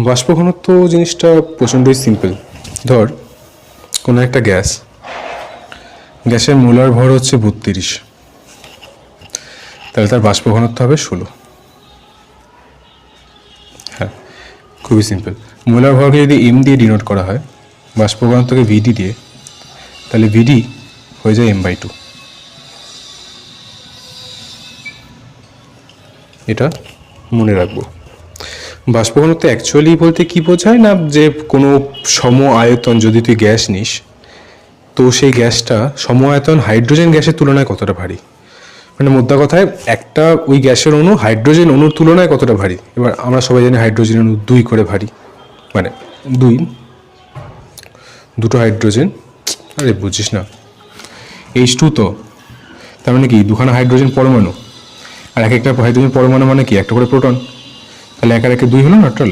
বাষ্প ঘনত্ব জিনিসটা প্রচণ্ডই সিম্পল। ধর কোনো একটা গ্যাসের মোলার ভর হচ্ছে 32, তাহলে তার বাষ্প ঘনত্ব হবে 16। হ্যাঁ, খুবই সিম্পল। মোলার ভরকে যদি এম দিয়ে ডিনোট করা হয়, বাষ্প ঘনত্বকে ভিডি দিয়ে, তাহলে ভিডি হয়ে যায় m/2। এটা মনে রাখবো। বাষ্প ঘনত্ব অ্যাকচুয়ালি বলতে কি বোঝায় না, যে কোনো সম আয়তন যদি তুই গ্যাস নিস, তো সেই গ্যাসটা সম আয়তন হাইড্রোজেন গ্যাসের তুলনায় কতটা ভারী। মানে মোদ্দা কথায় একটা ওই গ্যাসের অণু হাইড্রোজেন অণুর তুলনায় কতটা ভারী। এবার আমরা সবাই জানি হাইড্রোজেন অণু 2 করে ভারী, মানে দুটো হাইড্রোজেন, আরে বুঝিস না, H2 তো, তার মানে কি দুখানা হাইড্রোজেন পরমাণু, আর এক একটা হাইড্রোজেন পরমাণু মানে কি একটা করে প্রোটন, তাহলে 1 আর 1 2 হলো না টোটাল।